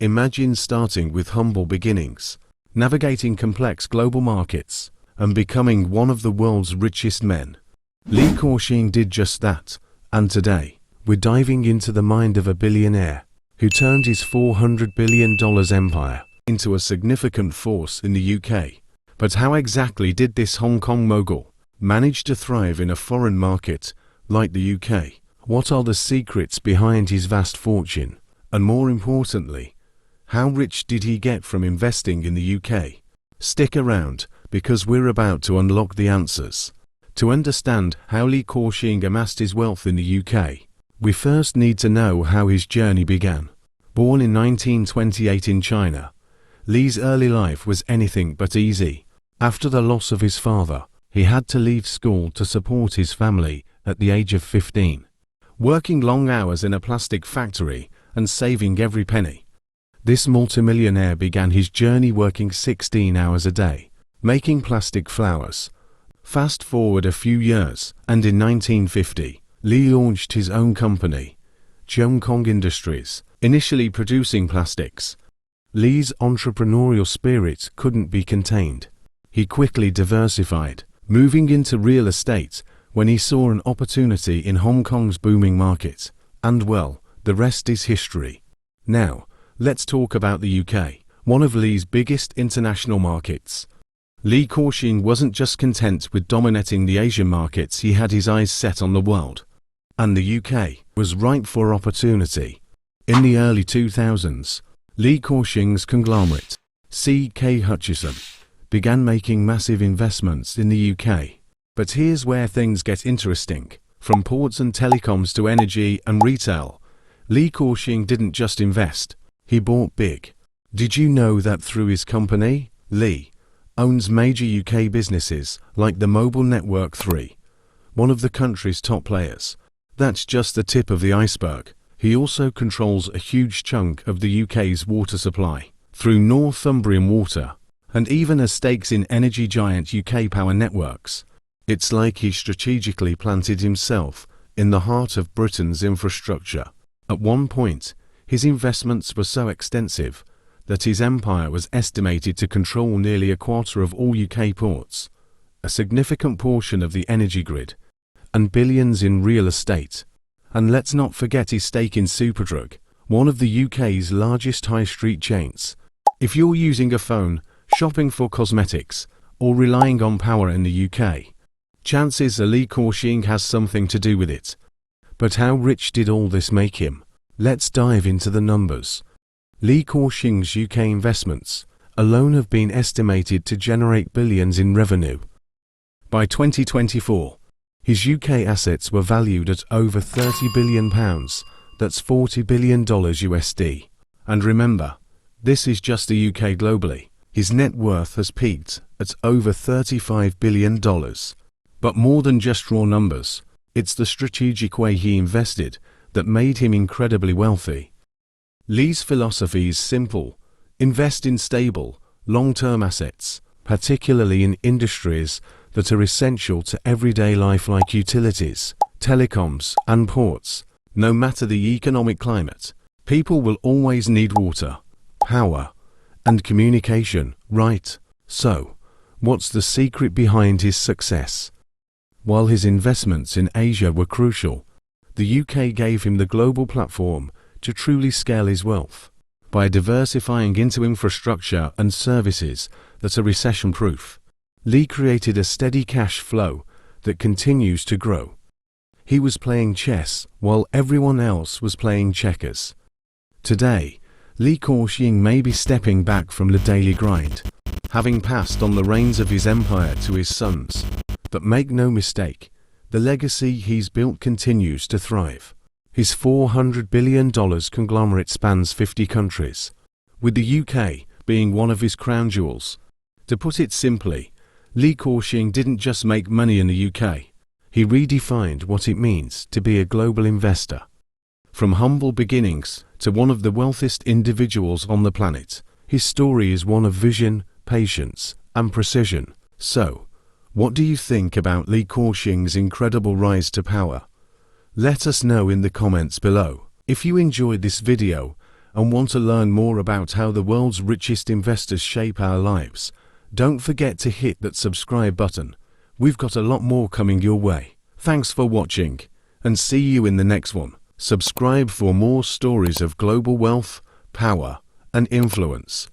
Imagine starting with humble beginnings, navigating complex global markets, and becoming one of the world's richest men. Li Ka-Shing did just that, and today, we're diving into the mind of a billionaire who turned his $400 billion empire into a significant force in the UK. But how exactly did this Hong Kong mogul manage to thrive in a foreign market like the UK? What are the secrets behind his vast fortune? And more importantly, how rich did he get from investing in the UK? Stick around, because we're about to unlock the answers. To understand how Li Ka-Shing amassed his wealth in the UK, we first need to know how his journey began. Born in 1928 in China, Li's early life was anything but easy. After the loss of his father, he had to leave school to support his family at the age of 15, working long hours in a plastic factory and saving every penny. This multimillionaire began his journey working 16 hours a day, making plastic flowers. Fast forward a few years, and in 1950, Li launched his own company, Hong Kong Industries, initially producing plastics. Li's entrepreneurial spirit couldn't be contained. He quickly diversified, moving into real estate when he saw an opportunity in Hong Kong's booming market. And well, the rest is history. Now, let's talk about the UK, one of Li's biggest international markets. Li Ka-Shing wasn't just content with dominating the Asian markets, he had his eyes set on the world. And the UK was ripe for opportunity. In the early 2000s, Li Ka-Shing's conglomerate, C.K. Hutchison, began making massive investments in the UK. But here's where things get interesting. From ports and telecoms to energy and retail, Li Ka-Shing didn't just invest, he bought big. Did you know that through his company, Li owns major UK businesses like the mobile network 3, one of the country's top players? That's just the tip of the iceberg. He also controls a huge chunk of the UK's water supply through Northumbrian Water, and even has stakes in energy giant UK Power Networks. It's like he strategically planted himself in the heart of Britain's infrastructure. At one point, his investments were so extensive that his empire was estimated to control nearly a quarter of all UK ports, a significant portion of the energy grid, and billions in real estate. And let's not forget his stake in Superdrug, one of the UK's largest high street chains. If you're using a phone, shopping for cosmetics, or relying on power in the UK, chances are Li Ka-Shing has something to do with it. But how rich did all this make him? Let's dive into the numbers. Li Ka-Shing's UK investments alone have been estimated to generate billions in revenue. By 2024, his UK assets were valued at over £30 billion, that's $40 billion USD. And remember, this is just the UK globally. His net worth has peaked at over $35 billion. But more than just raw numbers, it's the strategic way he invested that made him incredibly wealthy. Li's philosophy is simple: invest in stable, long-term assets, particularly in industries that are essential to everyday life like utilities, telecoms, and ports. No matter the economic climate, people will always need water, power, and communication, right? So, what's the secret behind his success? While his investments in Asia were crucial, the UK gave him the global platform to truly scale his wealth. By diversifying into infrastructure and services that are recession-proof, Li created a steady cash flow that continues to grow. He was playing chess while everyone else was playing checkers. Today, Li Ka-Shing may be stepping back from the daily grind, having passed on the reins of his empire to his sons. But make no mistake, the legacy he's built continues to thrive. His $400 billion conglomerate spans 50 countries, with the UK being one of his crown jewels. To put it simply, Li Ka-Shing didn't just make money in the UK, he redefined what it means to be a global investor. From humble beginnings to one of the wealthiest individuals on the planet, his story is one of vision, patience, and precision. So, what do you think about Li Ka-Shing's incredible rise to power? Let us know in the comments below. If you enjoyed this video and want to learn more about how the world's richest investors shape our lives, don't forget to hit that subscribe button. We've got a lot more coming your way. Thanks for watching, and see you in the next one. Subscribe for more stories of global wealth, power, and influence.